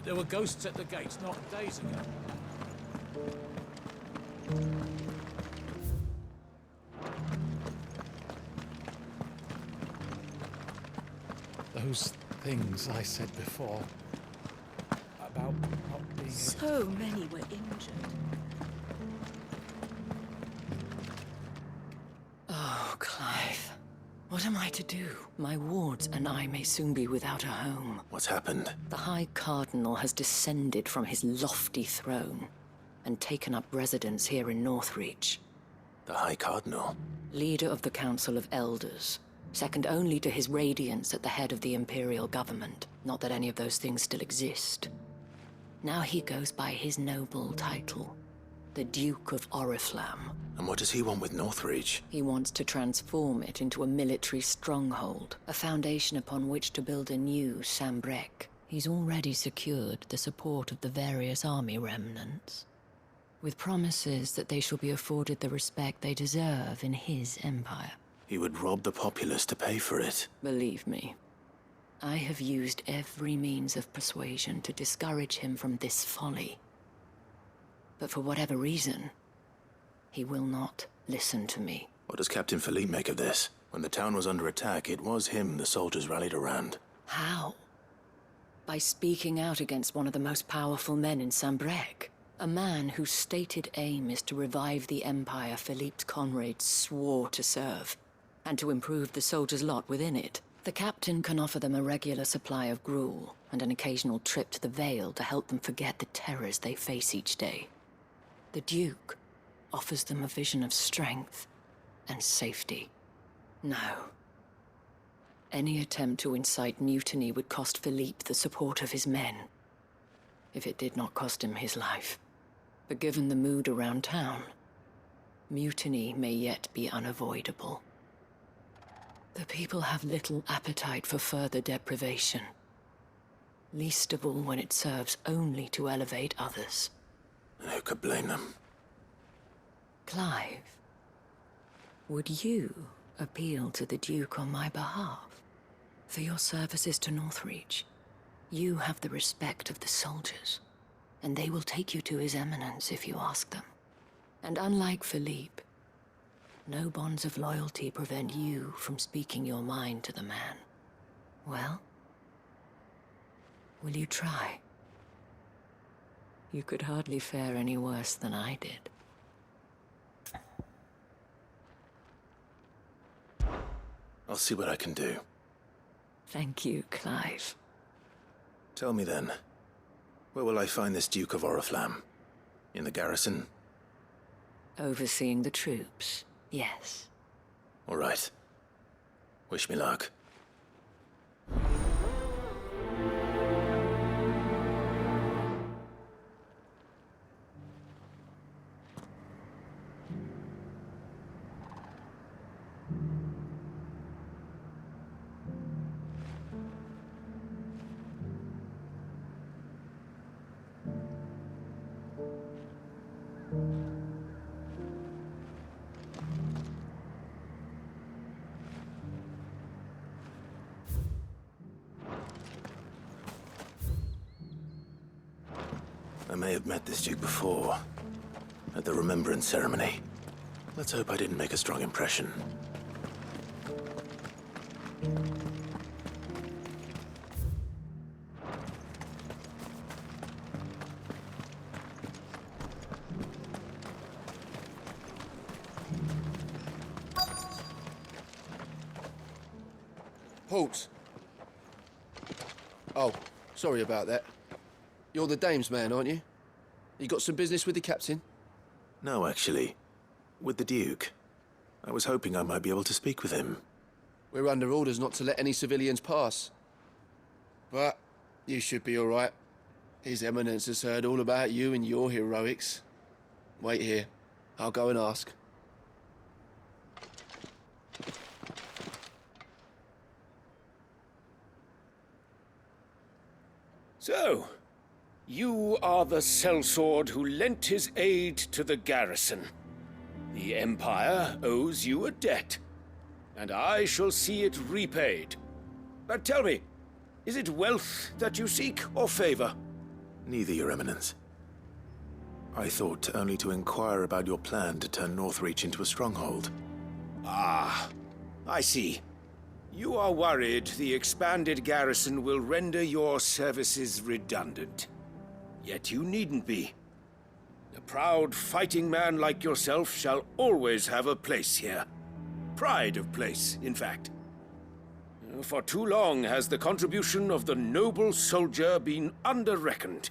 There were ghosts at the gates not days ago. Those things I said before about not being... So many were injured. Oh, Clive. What am I to do? My wards and I may soon be without a home. What's happened? The High Cardinal has descended from his lofty throne and taken up residence here in Northreach. The High Cardinal? Leader of the Council of Elders, second only to his Radiance at the head of the Imperial government. Not that any of those things still exist. Now he goes by his noble title, the Duke of Oriflamme. And what does he want with Northreach? He wants to transform it into a military stronghold, a foundation upon which to build a new Sambrec. He's already secured the support of the various army remnants, with promises that they shall be afforded the respect they deserve in his empire. He would rob the populace to pay for it. Believe me, I have used every means of persuasion to discourage him from this folly. But for whatever reason, he will not listen to me. What does Captain Philippe make of this? When the town was under attack, it was him the soldiers rallied around. How? By speaking out against one of the most powerful men in Sambrec. A man whose stated aim is to revive the empire Philippe's comrades swore to serve, and to improve the soldiers' lot within it. The captain can offer them a regular supply of gruel, and an occasional trip to the Vale to help them forget the terrors they face each day. The Duke offers them a vision of strength and safety. No. Any attempt to incite mutiny would cost Philippe the support of his men, if it did not cost him his life. But given the mood around town, mutiny may yet be unavoidable. The people have little appetite for further deprivation, least of all when it serves only to elevate others. And who could blame them? Clive, would you appeal to the Duke on my behalf? For your services to Northreach, you have the respect of the soldiers, and they will take you to His Eminence if you ask them. And unlike Philippe, no bonds of loyalty prevent you from speaking your mind to the man. Well, will you try? You could hardly fare any worse than I did. I'll see what I can do. Thank you, Clive. Tell me then, where will I find this Duke of Oriflamme? In the garrison? Overseeing the troops, yes. All right. Wish me luck. I may have met this Duke before, at the Remembrance Ceremony. Let's hope I didn't make a strong impression. Halt! Oh, sorry about that. You're the dame's man, aren't you? You got some business with the captain? No, actually. With the Duke. I was hoping I might be able to speak with him. We're under orders not to let any civilians pass. But you should be all right. His Eminence has heard all about you and your heroics. Wait here. I'll go and ask. So, you are the sellsword who lent his aid to the garrison. The Empire owes you a debt, and I shall see it repaid. But tell me, is it wealth that you seek, or favor? Neither, Your Eminence. I thought only to inquire about your plan to turn Northreach into a stronghold. Ah, I see. You are worried the expanded garrison will render your services redundant. Yet you needn't be. A proud fighting man like yourself shall always have a place here. Pride of place, in fact. For too long has the contribution of the noble soldier been under-reckoned.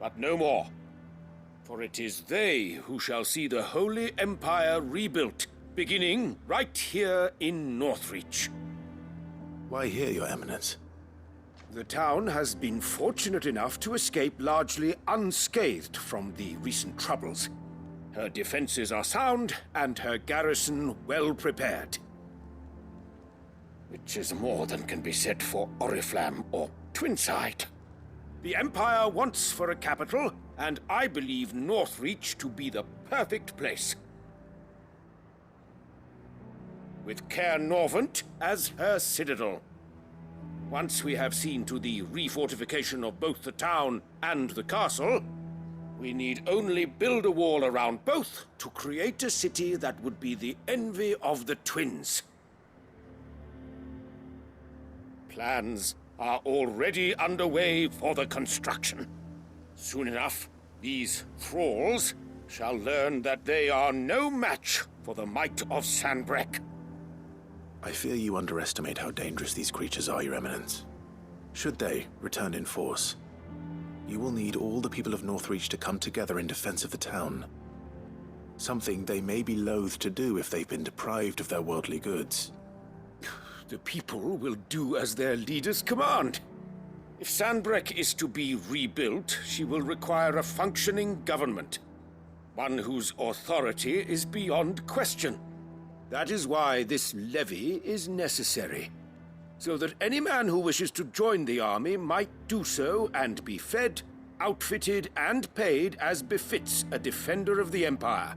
But no more. For it is they who shall see the Holy Empire rebuilt, beginning right here in Northreach. Why here, Your Eminence? The town has been fortunate enough to escape largely unscathed from the recent troubles. Her defenses are sound, and her garrison well prepared. Which is more than can be said for Oriflamme or Twinside. The Empire wants for a capital, and I believe Northreach to be the perfect place. With Caer Norvent as her citadel. Once we have seen to the refortification of both the town and the castle, we need only build a wall around both to create a city that would be the envy of the twins. Plans are already underway for the construction. Soon enough, these thralls shall learn that they are no match for the might of Sanbreque. I fear you underestimate how dangerous these creatures are, Your Eminence. Should they return in force, you will need all the people of Northreach to come together in defense of the town. Something they may be loath to do if they've been deprived of their worldly goods. The people will do as their leaders command. If Sanbreque is to be rebuilt, she will require a functioning government. One whose authority is beyond question. That is why this levy is necessary. So that any man who wishes to join the army might do so and be fed, outfitted, and paid as befits a defender of the Empire.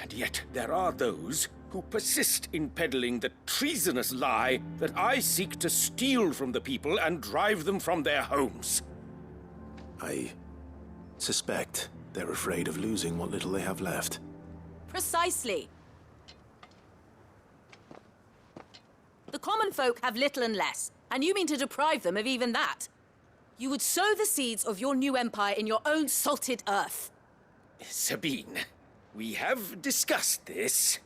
And yet there are those who persist in peddling the treasonous lie that I seek to steal from the people and drive them from their homes. I suspect they're afraid of losing what little they have left. Precisely. The common folk have little and less, and you mean to deprive them of even that. You would sow the seeds of your new empire in your own salted earth. Sabine, we have discussed this.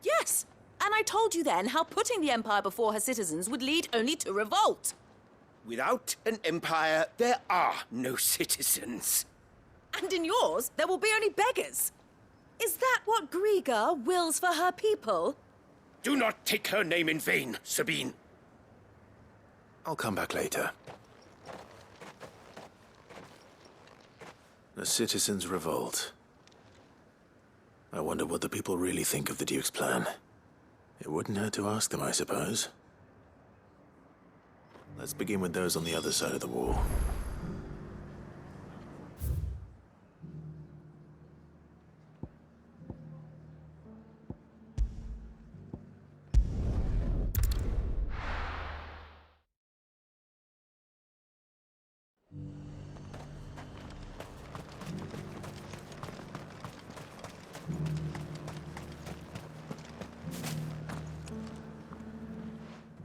Yes, and I told you then how putting the empire before her citizens would lead only to revolt. Without an empire, there are no citizens. And in yours, there will be only beggars. Is that what Griga wills for her people? Do not take her name in vain, Sabine. I'll come back later. The citizens revolt. I wonder what the people really think of the Duke's plan. It wouldn't hurt to ask them, I suppose. Let's begin with those on the other side of the wall.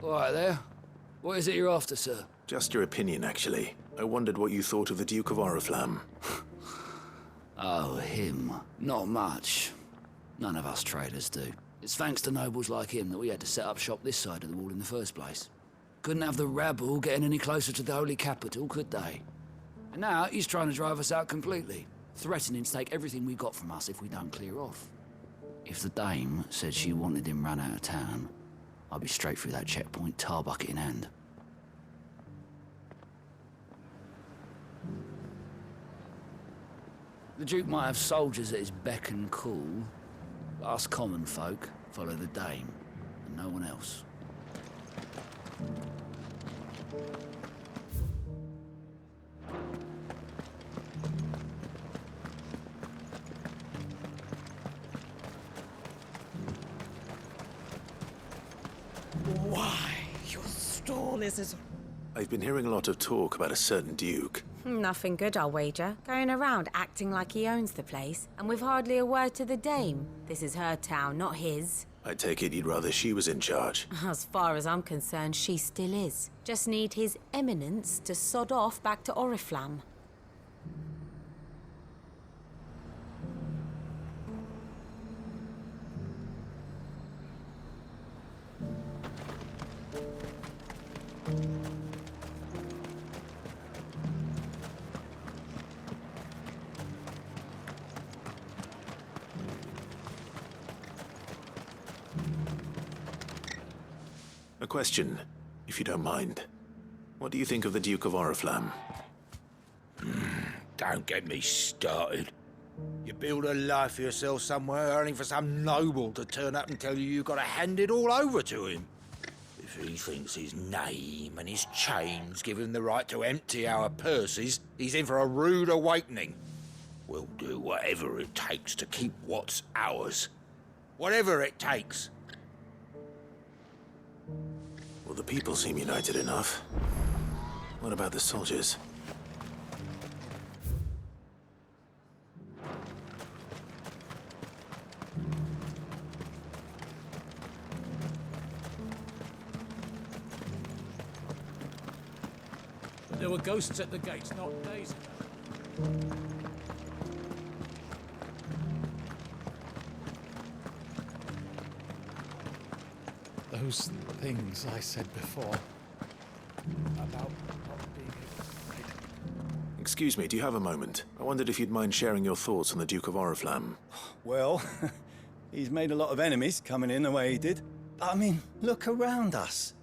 All right there. What is it you're after, sir? Just your opinion, actually. I wondered what you thought of the Duke of Oriflamme. Oh, him. Not much. None of us traders do. It's thanks to nobles like him that we had to set up shop this side of the wall in the first place. Couldn't have the rabble getting any closer to the holy capital, could they? And now he's trying to drive us out completely, threatening to take everything we got from us if we don't clear off. If the dame said she wanted him run out of town, I'd be straight through that checkpoint, tar bucket in hand. The Duke might have soldiers at his beck and call, but us common folk follow the dame, and no one else. Why, your stall is as... I I've been hearing a lot of talk about a certain duke. Nothing good, I'll wager. Going around acting like he owns the place, and with hardly a word to the dame. This is her town, not his. I take it you'd rather she was in charge. As far as I'm concerned, she still is. Just need his eminence to sod off back to Oriflamme. A question, if you don't mind. What do you think of the Duke of Oriflamme? Don't get me started. You build a life for yourself somewhere, only for some noble to turn up and tell you got to hand it all over to him. If he thinks his name and his chains give him the right to empty our purses, he's in for a rude awakening. We'll do whatever it takes to keep what's ours. Whatever it takes. Well, the people seem united enough. What about the soldiers? There were ghosts at the gates not days ago. Those things I said before about not being afraid. Excuse me, do you have a moment? I wondered if you'd mind sharing your thoughts on the Duke of Oriflamme. Well, he's made a lot of enemies coming in the way he did. But I mean, look around us.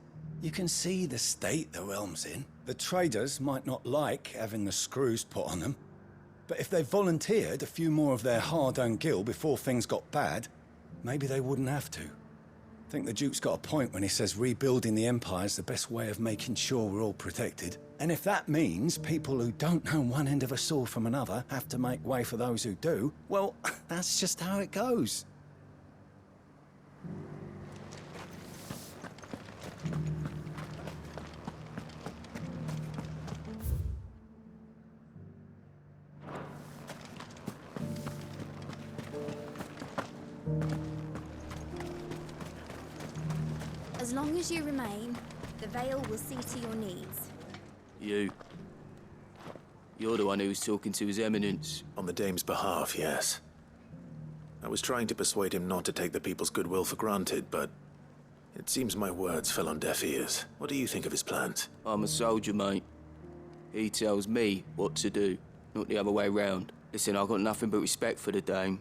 You can see the state the realm's in. The traders might not like having the screws put on them, but if they volunteered a few more of their hard-earned gil before things got bad, maybe they wouldn't have to. I think the Duke's got a point when he says rebuilding the Empire's the best way of making sure we're all protected. And if that means people who don't know one end of a sword from another have to make way for those who do, well, that's just how it goes. As long as you remain, the Veil will see to your needs. You're the one who was talking to His Eminence. On the dame's behalf, yes. I was trying to persuade him not to take the people's goodwill for granted, but it seems my words fell on deaf ears. What do you think of his plans? I'm a soldier, mate. He tells me what to do, not the other way round. Listen, I've got nothing but respect for the Dame,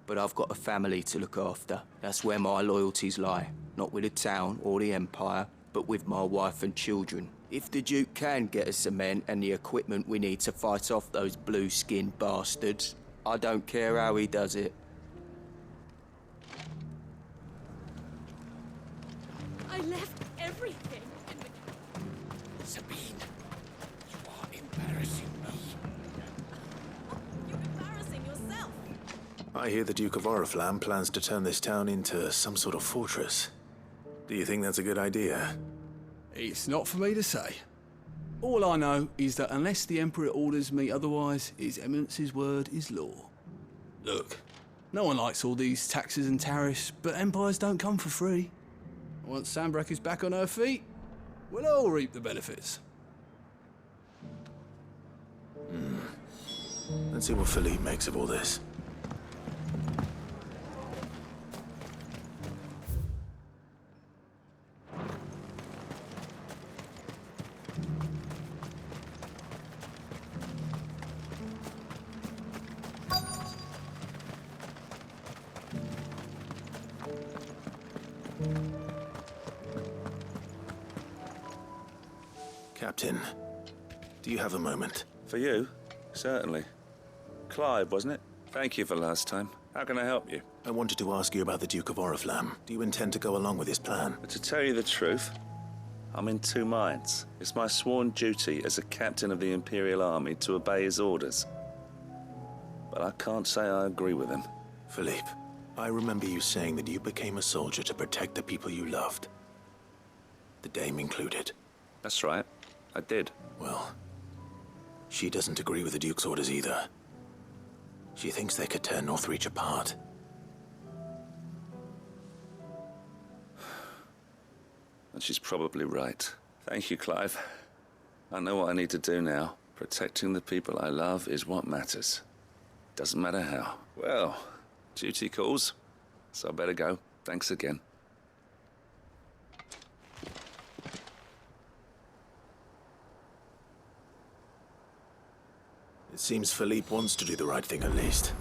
but I've got a family to look after. That's where my loyalties lie. Not with the town or the Empire, but with my wife and children. If the Duke can get us the men and the equipment we need to fight off those blue-skinned bastards, I don't care how he does it. I left everything. Sabine, you are embarrassing me. You're embarrassing yourself. I hear the Duke of Oriflamme plans to turn this town into some sort of fortress. Do you think that's a good idea? It's not for me to say. All I know is that unless the Emperor orders me otherwise, His Eminence's word is law. Look, no one likes all these taxes and tariffs, but empires don't come for free. Once Sanbreque is back on her feet, we'll all reap the benefits. Let's see what Philippe makes of all this. Captain, do you have a moment? For you? Certainly. Clive, wasn't it? Thank you for last time. How can I help you? I wanted to ask you about the Duke of Oriflamme. Do you intend to go along with his plan? But to tell you the truth, I'm in two minds. It's my sworn duty as a captain of the Imperial Army to obey his orders. But I can't say I agree with him. Philippe, I remember you saying that you became a soldier to protect the people you loved. The Dame included. That's right. I did. Well, she doesn't agree with the Duke's orders either. She thinks they could tear Northreach apart. And she's probably right. Thank you, Clive. I know what I need to do now. Protecting the people I love is what matters. Doesn't matter how. Well, duty calls, so I better go. Thanks again. It seems Philippe wants to do the right thing at least.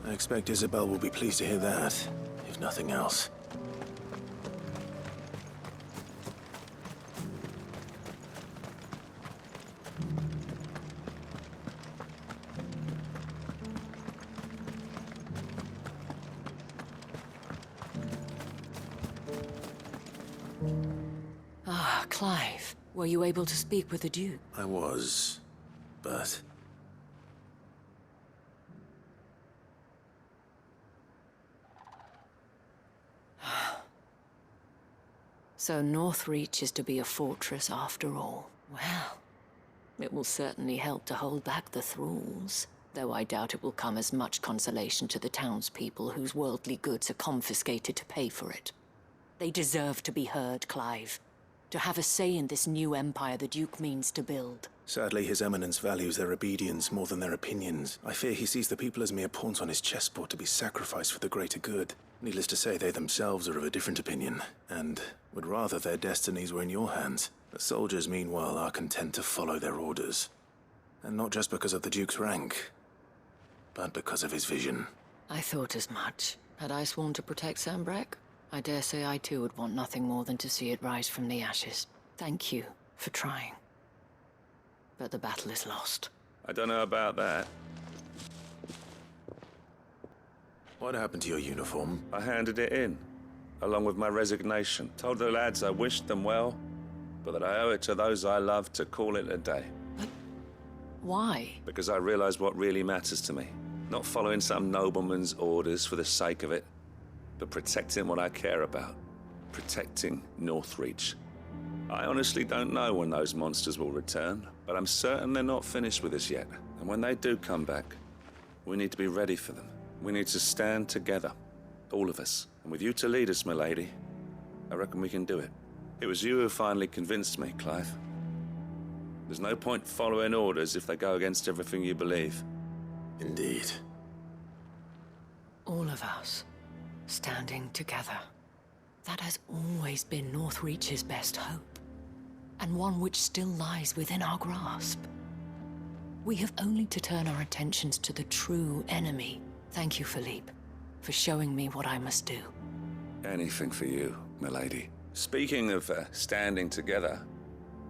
I expect Isabel will be pleased to hear that, if nothing else. Ah, Clive. Were you able to speak with the Duke? I was, but... So Northreach is to be a fortress after all. Well, it will certainly help to hold back the thralls, though I doubt it will come as much consolation to the townspeople whose worldly goods are confiscated to pay for it. They deserve to be heard, Clive. To have a say in this new empire the Duke means to build. Sadly, His Eminence values their obedience more than their opinions. I fear he sees the people as mere pawns on his chessboard to be sacrificed for the greater good. Needless to say, they themselves are of a different opinion, and would rather their destinies were in your hands. The soldiers, meanwhile, are content to follow their orders. And not just because of the Duke's rank, but because of his vision. I thought as much. Had I sworn to protect Sambrek? I dare say I too would want nothing more than to see it rise from the ashes. Thank you for trying. But the battle is lost. I don't know about that. What happened to your uniform? I handed it in, along with my resignation. Told the lads I wished them well, but that I owe it to those I love to call it a day. But why? Because I realized what really matters to me. Not following some nobleman's orders for the sake of it, but protecting what I care about. Protecting Northreach. I honestly don't know when those monsters will return, but I'm certain they're not finished with us yet. And when they do come back, we need to be ready for them. We need to stand together, all of us. And with you to lead us, milady, I reckon we can do it. It was you who finally convinced me, Clive. There's no point following orders if they go against everything you believe. Indeed. All of us, standing together. That has always been Northreach's best hope, and one which still lies within our grasp. We have only to turn our attentions to the true enemy. Thank you, Philippe, for showing me what I must do. Anything for you, milady. Speaking of standing together,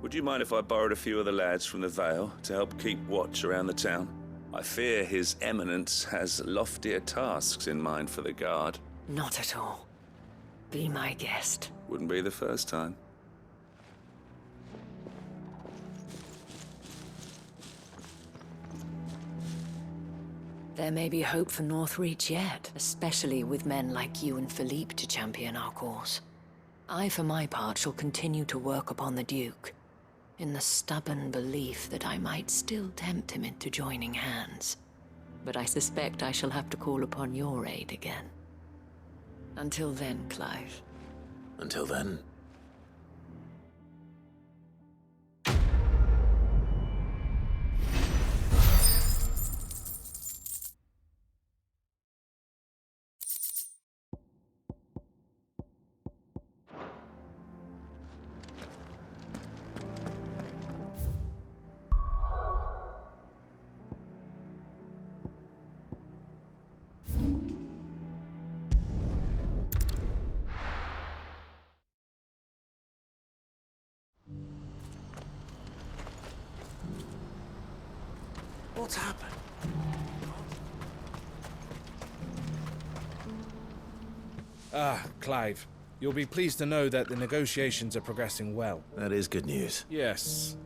would you mind if I borrowed a few of the lads from the Vale to help keep watch around the town? I fear His Eminence has loftier tasks in mind for the guard. Not at all. Be my guest. Wouldn't be the first time. There may be hope for Northreach yet, especially with men like you and Philippe to champion our cause. I, for my part, shall continue to work upon the Duke, in the stubborn belief that I might still tempt him into joining hands. But I suspect I shall have to call upon your aid again. Until then, Clive. Until then. What's happened? Ah, Clive. You'll be pleased to know that the negotiations are progressing well. That is good news. Yes.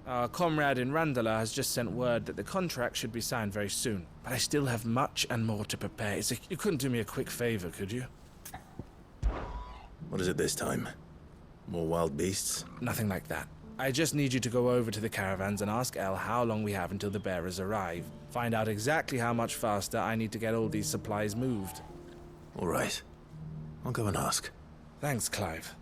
Our comrade in Randala has just sent word that the contract should be signed very soon. But I still have much and more to prepare. You couldn't do me a quick favor, could you? What is it this time? More wild beasts? Nothing like that. I just need you to go over to the caravans and ask El how long we have until the bearers arrive. Find out exactly how much faster I need to get all these supplies moved. All right. I'll go and ask. Thanks, Clive.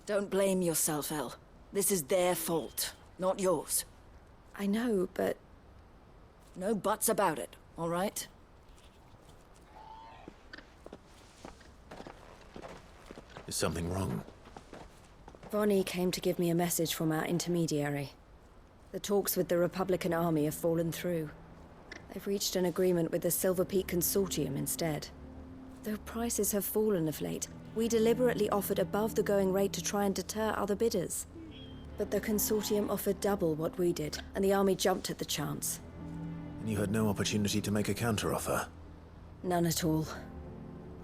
Don't blame yourself, El. This is their fault, not yours. I know, but No buts about it, all right? Is something wrong? Vonnie came to give me a message from our intermediary. The talks with the Republican Army have fallen through. They've reached an agreement with the Silver Peak Consortium instead. Though prices have fallen of late, we deliberately offered above the going rate to try and deter other bidders. But the Consortium offered double what we did, and the Army jumped at the chance. And you had no opportunity to make a counteroffer? None at all.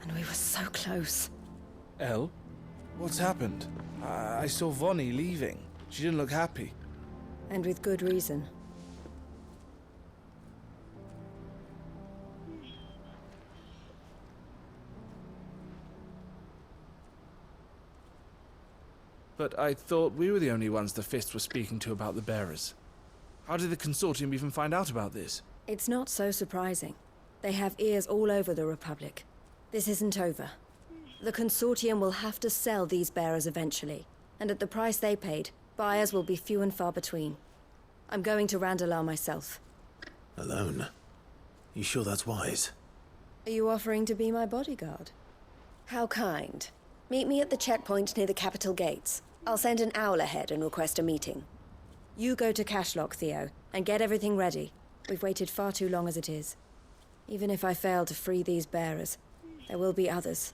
And we were so close. El? What's happened? I saw Vonnie leaving. She didn't look happy. And with good reason. But I thought we were the only ones the Fists were speaking to about the bearers. How did the Consortium even find out about this? It's not so surprising. They have ears all over the Republic. This isn't over. The Consortium will have to sell these bearers eventually, and at the price they paid, buyers will be few and far between. I'm going to Randalar myself. Alone? You sure that's wise? Are you offering to be my bodyguard? How kind. Meet me at the checkpoint near the capital gates. I'll send an owl ahead and request a meeting. You go to Cashlock, Theo, and get everything ready. We've waited far too long as it is. Even if I fail to free these bearers, there will be others.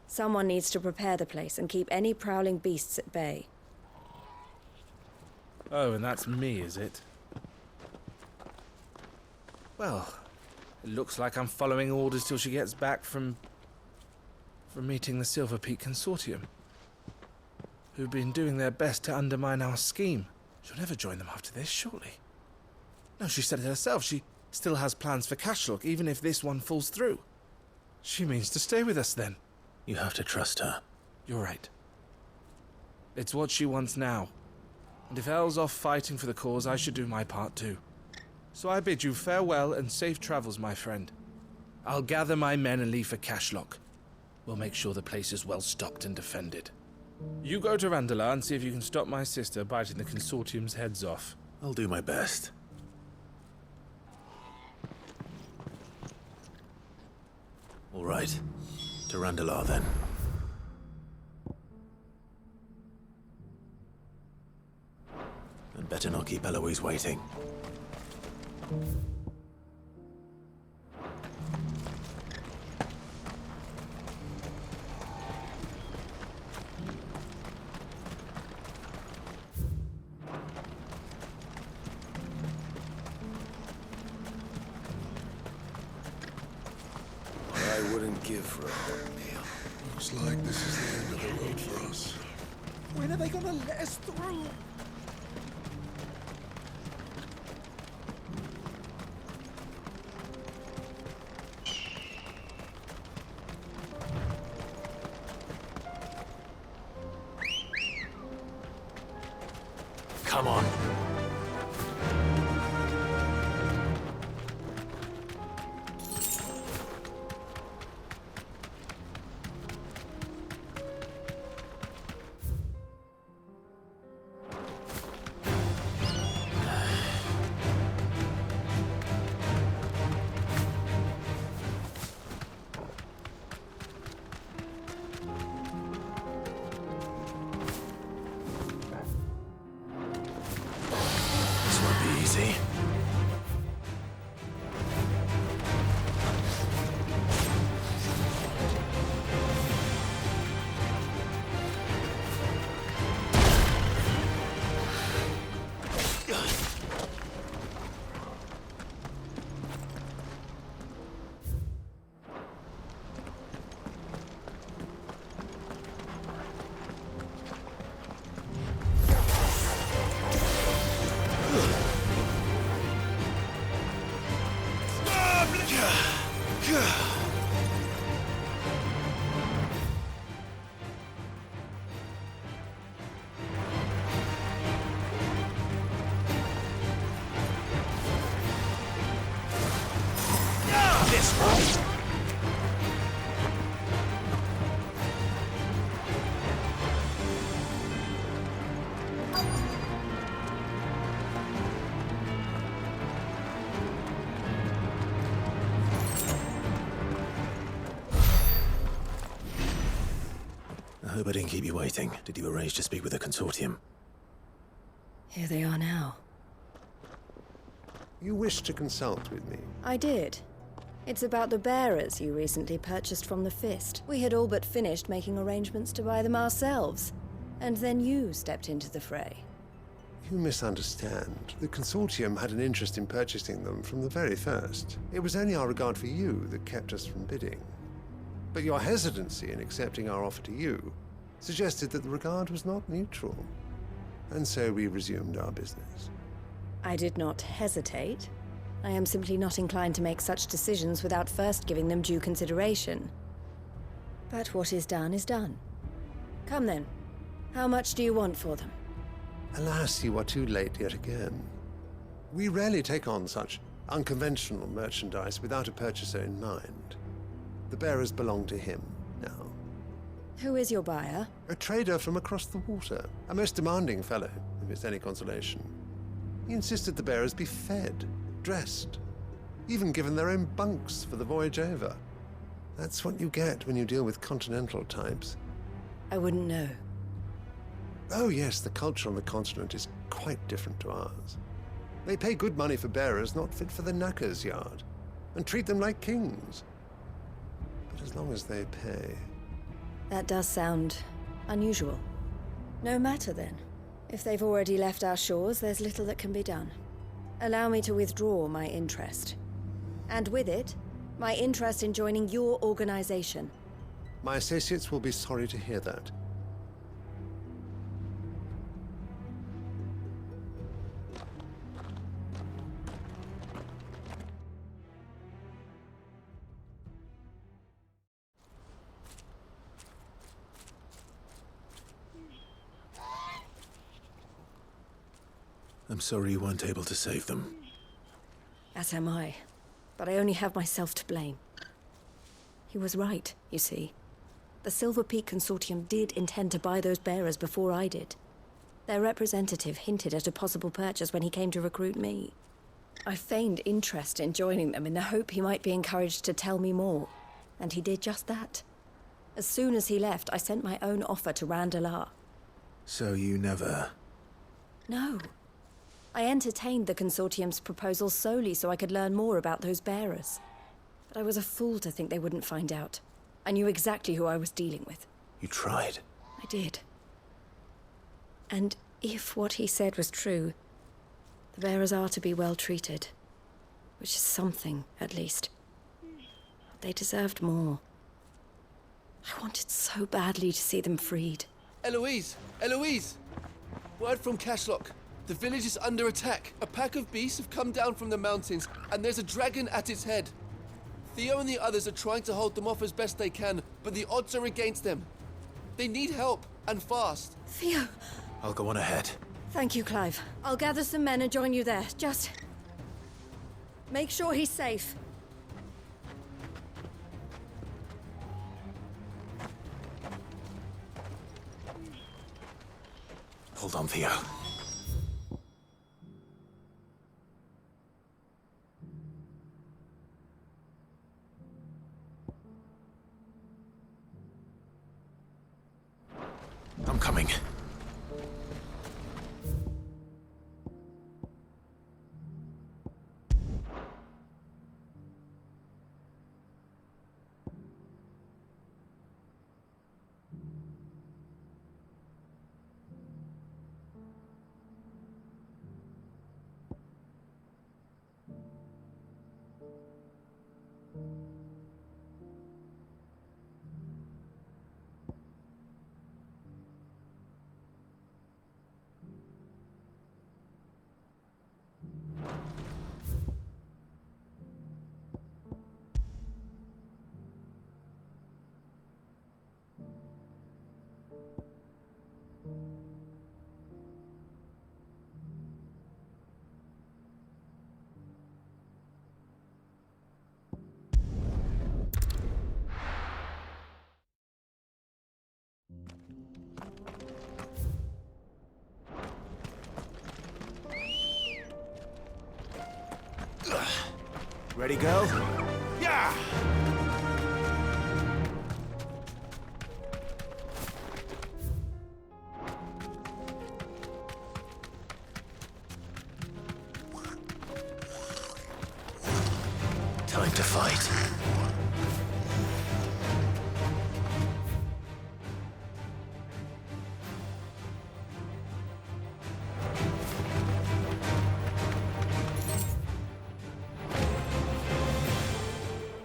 Someone needs to prepare the place and keep any prowling beasts at bay. Oh, and that's me, is it? Well, it looks like I'm following orders till she gets back from meeting the Silver Peak Consortium, who've been doing their best to undermine our scheme. She'll never join them after this, surely. No, she said it herself. She still has plans for Cashlock, even if this one falls through. She means to stay with us, then. You have to trust her. You're right. It's what she wants now. And if Elle's off fighting for the cause, I should do my part too. So I bid you farewell and safe travels, my friend. I'll gather my men and leave for Cashlock. We'll make sure the place is well stocked and defended. You go to Randalar and see if you can stop my sister biting the Consortium's heads off. I'll do my best. All right. To Randalar, then. And better not keep Eloise waiting. I wouldn't give for a hot meal. Looks like this is the end of the road for us. When are they gonna let us through? Come on. I hope I didn't keep you waiting. Did you arrange to speak with the consortium? Here they are now. You wish to consult with me? I did. It's about the bearers you recently purchased from the Fist. We had all but finished making arrangements to buy them ourselves. And then you stepped into the fray. You misunderstand. The consortium had an interest in purchasing them from the very first. It was only our regard for you that kept us from bidding. But your hesitancy in accepting our offer to you suggested that the regard was not mutual. And so we resumed our business. I did not hesitate. I am simply not inclined to make such decisions without first giving them due consideration. But what is done is done. Come then. How much do you want for them? Alas, you are too late yet again. We rarely take on such unconventional merchandise without a purchaser in mind. The bearers belong to him now. Who is your buyer? A trader from across the water. A most demanding fellow, if it's any consolation. He insisted the bearers be fed, dressed, even given their own bunks for the voyage over. That's what you get when you deal with continental types. I wouldn't know. Oh yes, the culture on the continent is quite different to ours. They pay good money for bearers not fit for the knacker's yard, and treat them like kings. But as long as they pay... That does sound unusual. No matter then. If they've already left our shores, there's little that can be done. Allow me to withdraw my interest. And with it, my interest in joining your organization. My associates will be sorry to hear that. I'm sorry you weren't able to save them. As am I. But I only have myself to blame. He was right, you see. The Silver Peak Consortium did intend to buy those bearers before I did. Their representative hinted at a possible purchase when he came to recruit me. I feigned interest in joining them in the hope he might be encouraged to tell me more. And he did just that. As soon as he left, I sent my own offer to Randalar. So you never... No. I entertained the Consortium's proposal solely so I could learn more about those bearers. But I was a fool to think they wouldn't find out. I knew exactly who I was dealing with. You tried. I did. And if what he said was true, the bearers are to be well treated. Which is something, at least. But they deserved more. I wanted so badly to see them freed. Eloise! Eloise! Word from Cashlock. The village is under attack. A pack of beasts have come down from the mountains, and there's a dragon at its head. Theo and the others are trying to hold them off as best they can, but the odds are against them. They need help, and fast. Theo! I'll go on ahead. Thank you, Clive. I'll gather some men and join you there. Just... make sure he's safe. Hold on, Theo. I'm coming. Ready, go? Yeah! time to fight.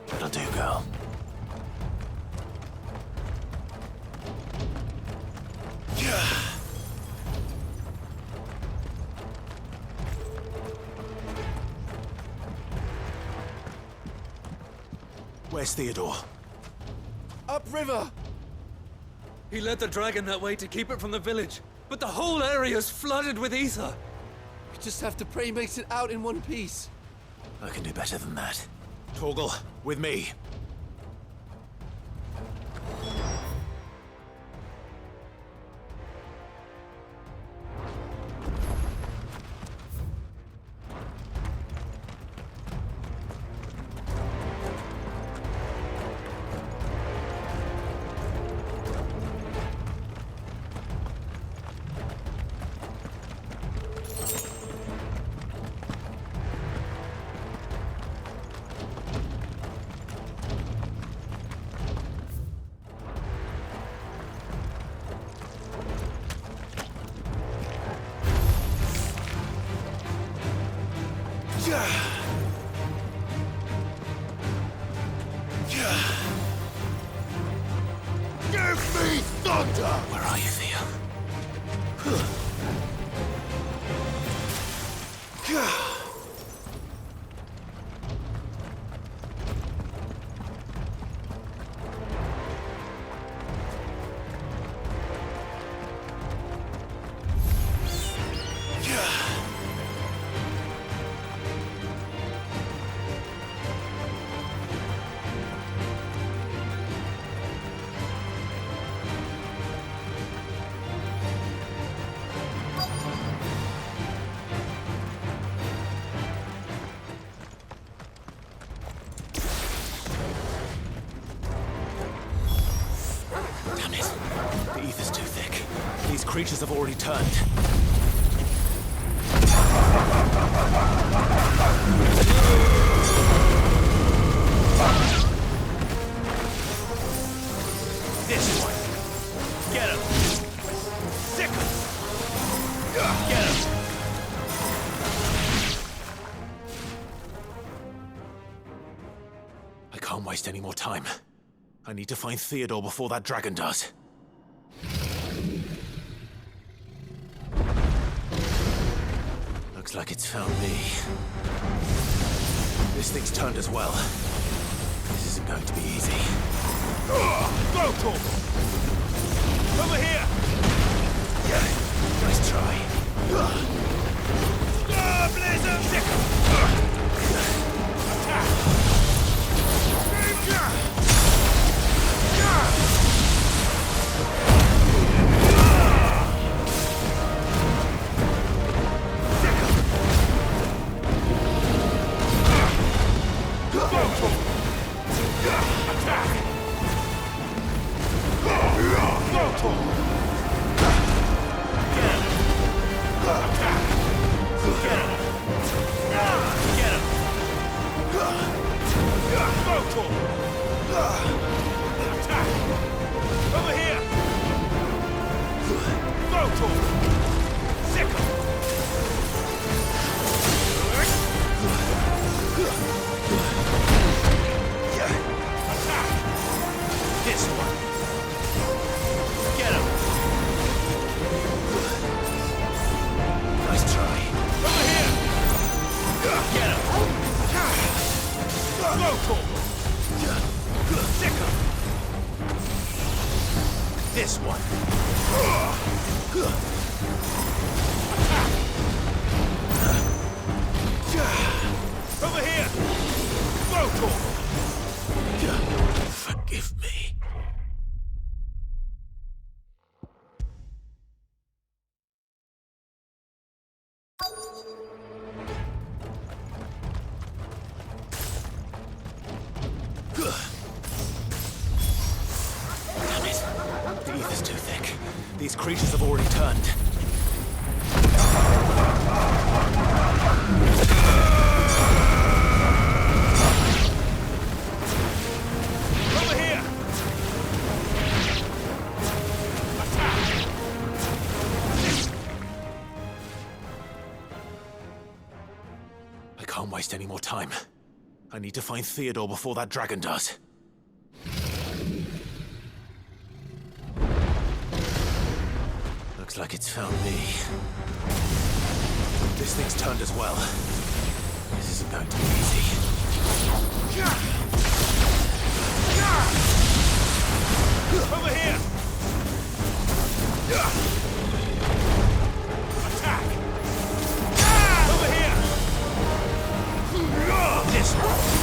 That'll do, girl. Where's Theodore? Upriver! He led the dragon that way to keep it from the village, but the whole area's flooded with ether. We just have to pray he makes it out in one piece. I can do better than that. Torgal, with me. Give me thunder! Where are you, Theo? Damn it. The ether's too thick. These creatures have already turned. This one. Get him. Sick him. Get him. I can't waste any more time. I need to find Theodore before that dragon does. Looks like it's found me. This thing's turned as well. This isn't going to be easy. Go, Torgal! Over here! Nice try. Blazer! Attack! This one. Over here! Forgive me. Damn it. The ether's too thick. These creatures have already turned. waste any more time. I need to find Theodore before that dragon does. Looks like it's found me. This thing's turned as well. This isn't going to be easy. Over here! Attack! Over here! This one!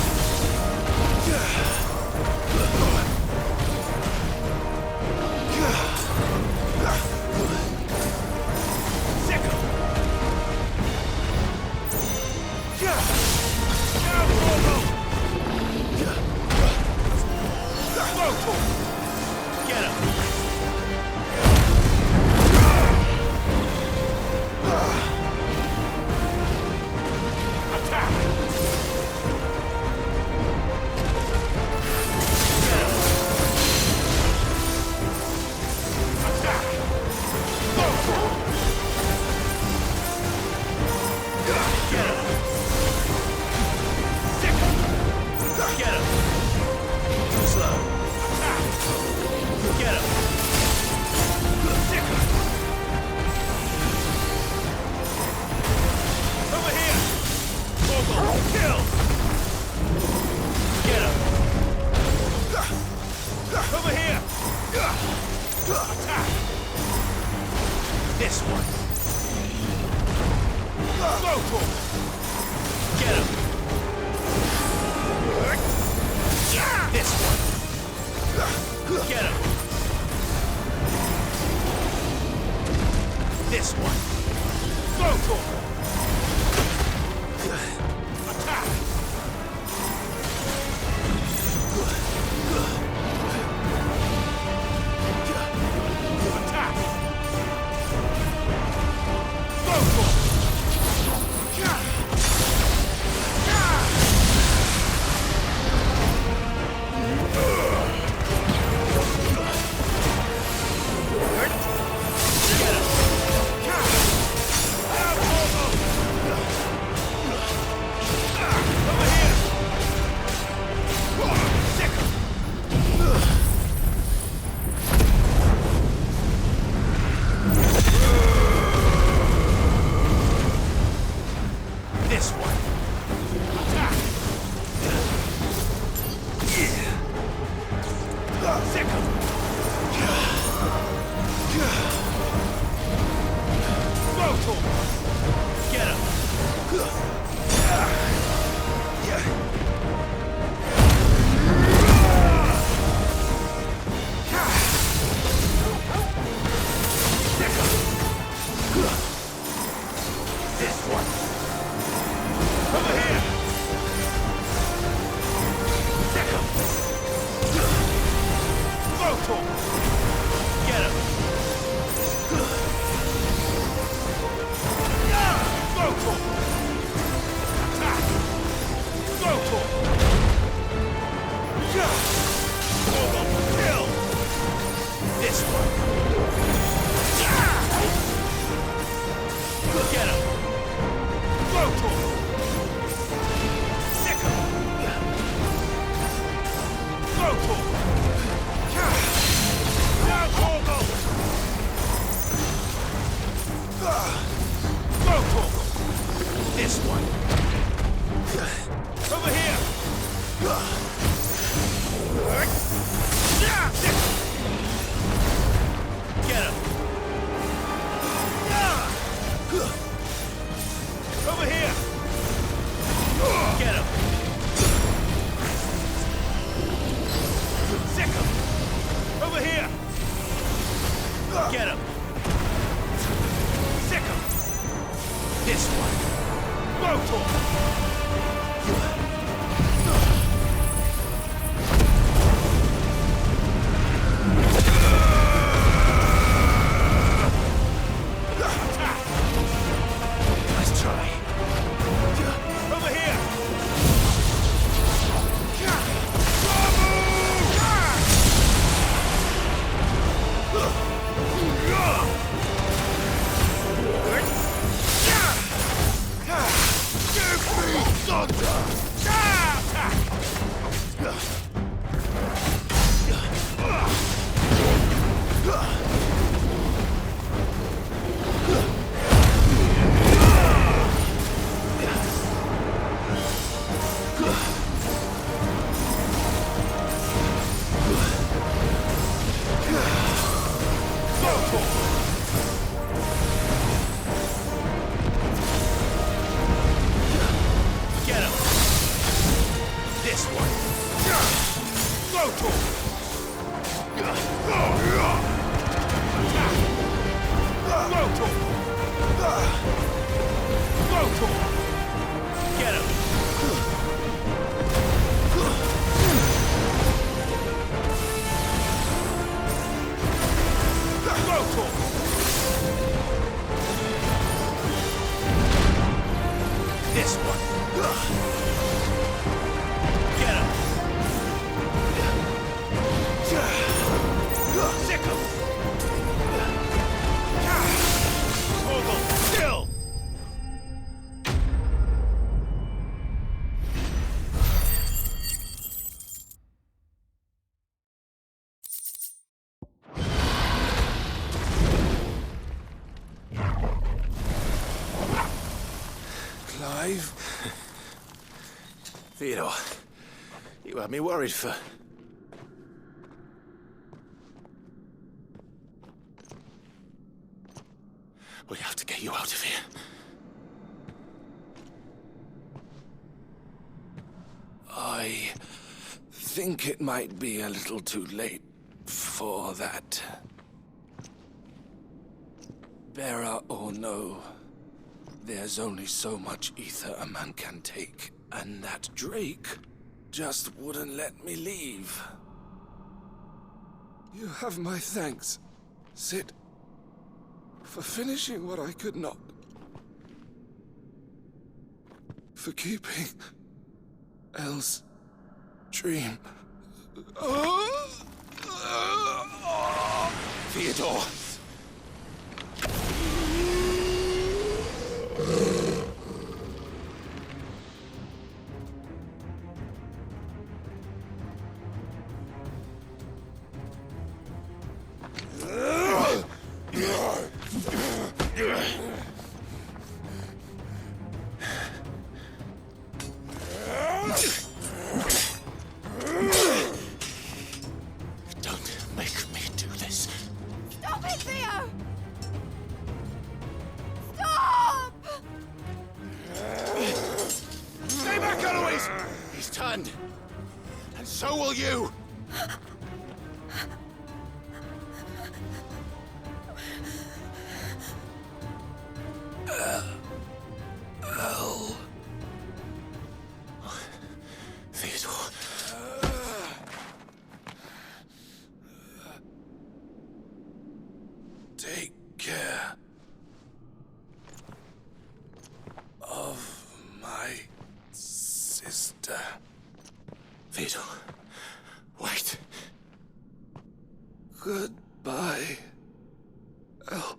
Get him! talk! This one. Get him! Sick him! Vogel, still! Clive? Theodore, you had me worried for... We have to get you out of here. I think it might be a little too late for that. Bearer or no, there's only so much ether a man can take, and that Drake just wouldn't let me leave. You have my thanks, Sid, for finishing what I could not. For keeping Elle's dream. Theodore! Don't make me do this. Stop it, Theo! Stop! Stay back, Eloise! He's turned. And so will you! Elle. Theodore. Take care of my sister. Theodore, wait. Goodbye, Elle.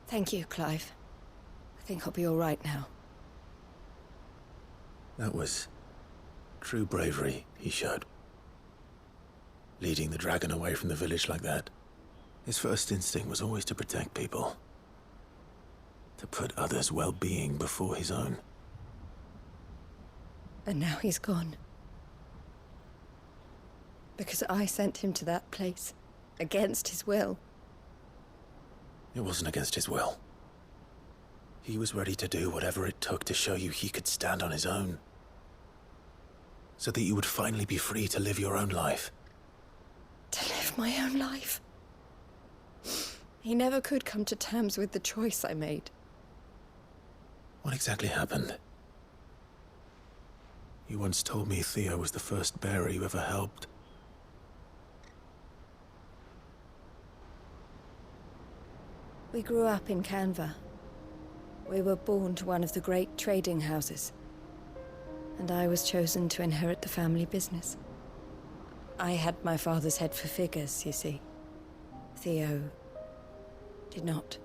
Thank you, Clive. I think I'll be all right now. That was true bravery he showed. Leading the dragon away from the village like that. His first instinct was always to protect people. To put others' well-being before his own. And now he's gone. Because I sent him to that place, against his will. It wasn't against his will. He was ready to do whatever it took to show you he could stand on his own. So that you would finally be free to live your own life. To live my own life? He never could come to terms with the choice I made. What exactly happened? You once told me Theo was the first bearer you ever helped. We grew up in Canva. We were born to one of the great trading houses. And I was chosen to inherit the family business. I had my father's head for figures, you see. Theo did not.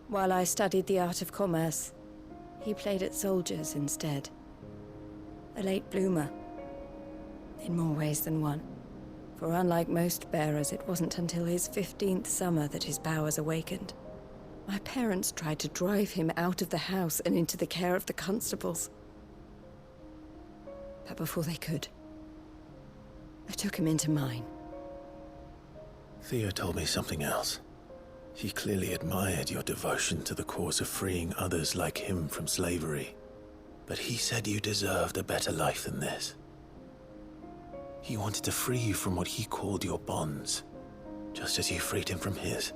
While I studied the art of commerce, he played at soldiers instead. A late bloomer, in more ways than one. For unlike most bearers, it wasn't until his 15th summer that his powers awakened. My parents tried to drive him out of the house and into the care of the constables. But before they could, I took him into mine. Theo told me something else. He clearly admired your devotion to the cause of freeing others like him from slavery. But he said you deserved a better life than this. He wanted to free you from what he called your bonds, just as you freed him from his.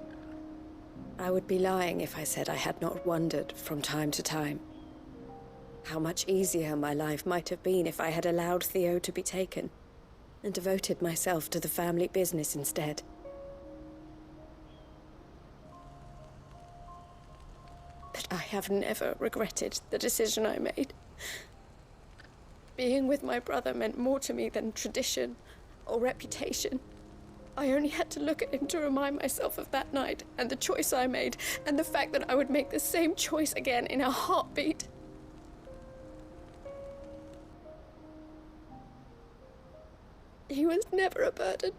I would be lying if I said I had not wondered from time to time how much easier my life might have been if I had allowed Theo to be taken and devoted myself to the family business instead. But I have never regretted the decision I made. Being with my brother meant more to me than tradition or reputation. I only had to look at him to remind myself of that night and the choice I made, and the fact that I would make the same choice again in a heartbeat. He was never a burden.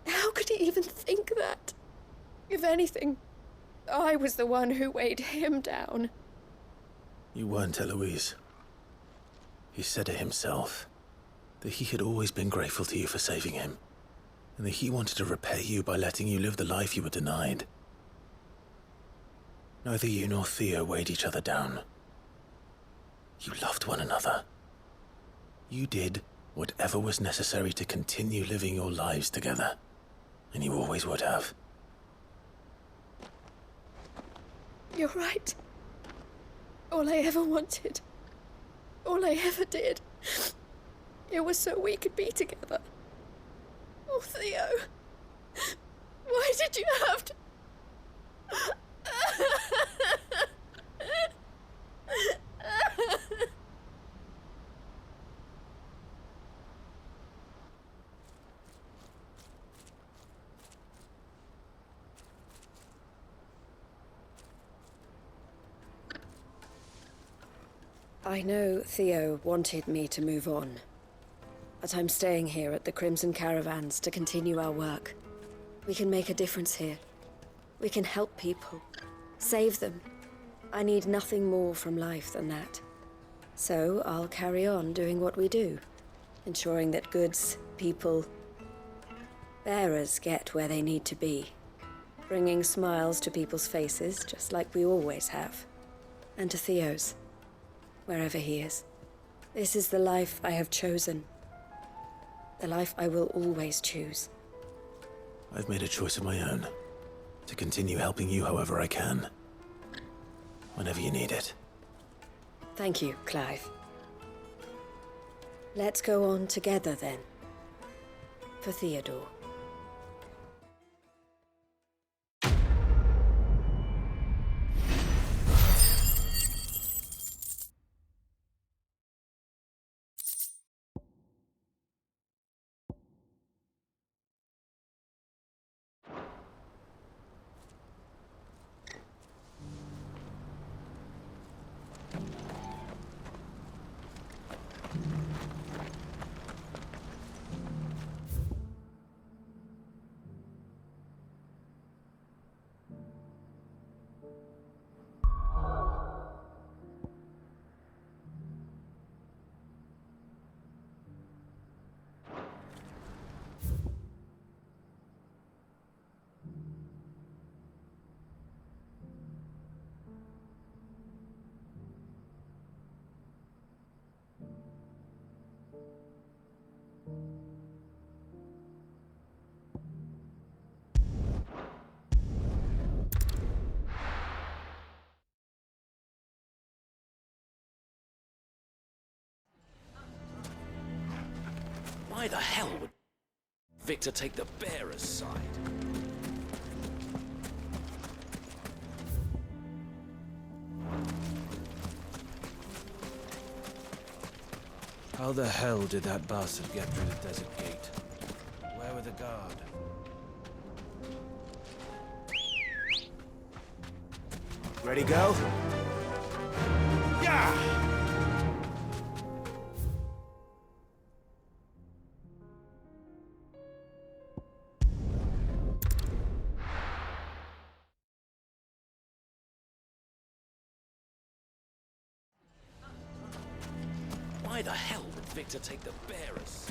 How could he even think that? If anything, I was the one who weighed him down. You weren't, Eloise. He said it himself, that he had always been grateful to you for saving him, and that he wanted to repay you by letting you live the life you were denied. Neither you nor Theo weighed each other down. You loved one another. You did whatever was necessary to continue living your lives together, and you always would have. You're right. All I ever wanted, all I ever did, it was so we could be together. Oh, Theo, why did you have to... I know Theo wanted me to move on, but I'm staying here at the Crimson Caravans to continue our work. We can make a difference here. We can help people, save them. I need nothing more from life than that. So I'll carry on doing what we do, ensuring that goods, people, bearers get where they need to be, bringing smiles to people's faces just like we always have, and to Theo's, wherever he is. This is the life I have chosen. The life I will always choose. I've made a choice of my own, to continue helping you however I can, whenever you need it. Thank you, Clive. Let's go on together then. For Theodore. Why the hell would Victor take the bearer's side? How the hell did that bastard get through the desert gate? Where were the guard? Ready, go? Yeah! Why the hell did Victor take the bearers?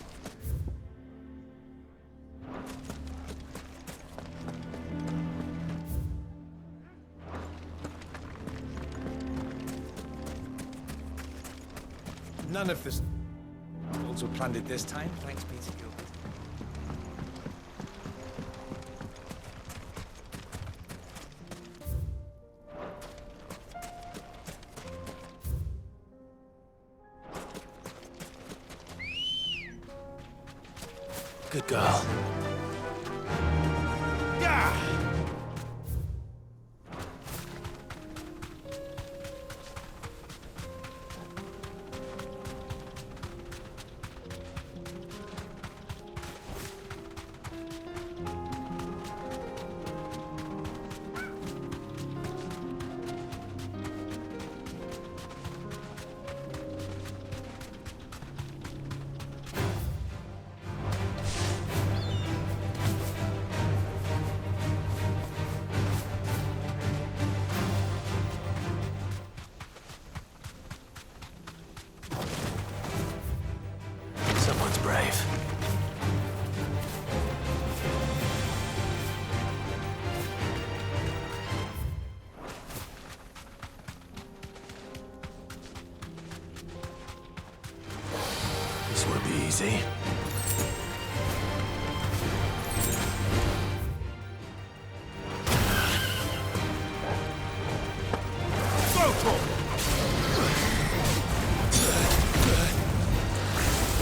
None of the balls were planted this time, thanks be to Gilbert. Good girl. Yeah! Someone's brave. This won't be easy. Go for it!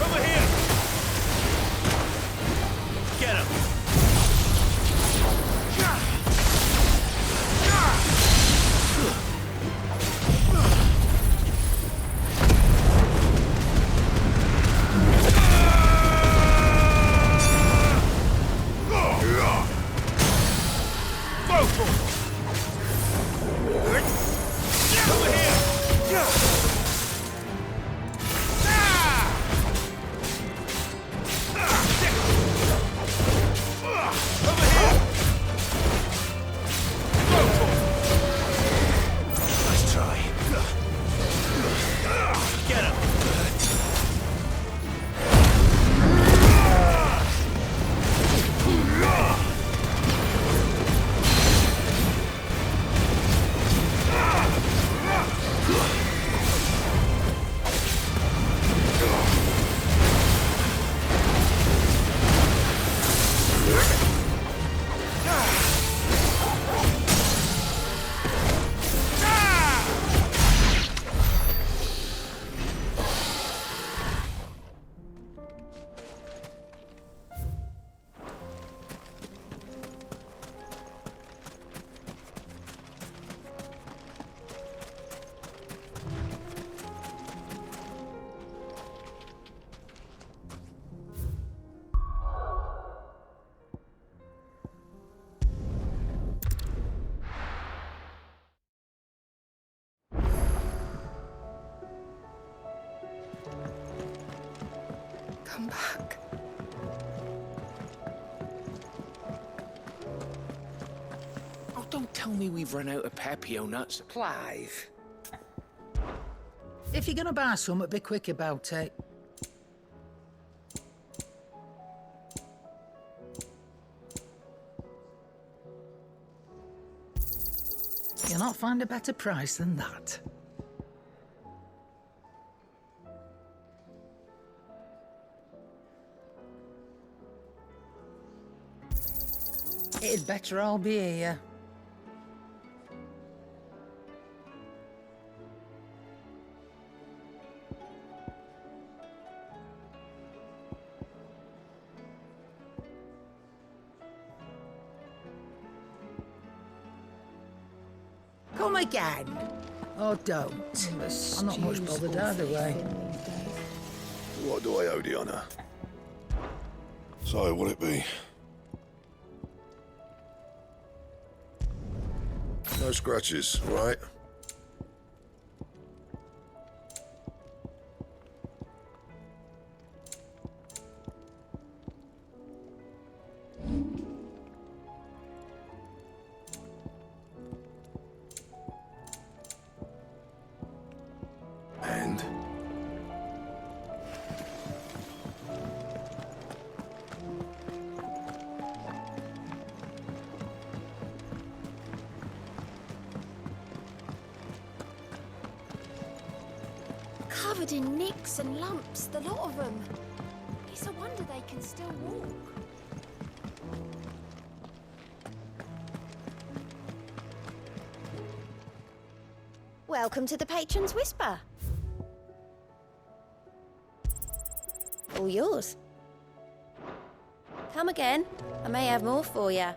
Over here! Get him! Go for it! Over here! Over here! Go for it! Nice try. Get him! Come back. Oh, don't tell me we've run out of papio nuts. Clive. If you're gonna buy some, be quick about it. You'll not find a better price than that. It'd better all be here. Come again. Or don't. I'm not much bothered either way. What do I owe the honor? So, what'll it be? No scratches, right? And? Covered in nicks and lumps, the lot of them. It's a wonder they can still walk. Welcome to the Patron's Whisper. All yours. Come again. I may have more for you.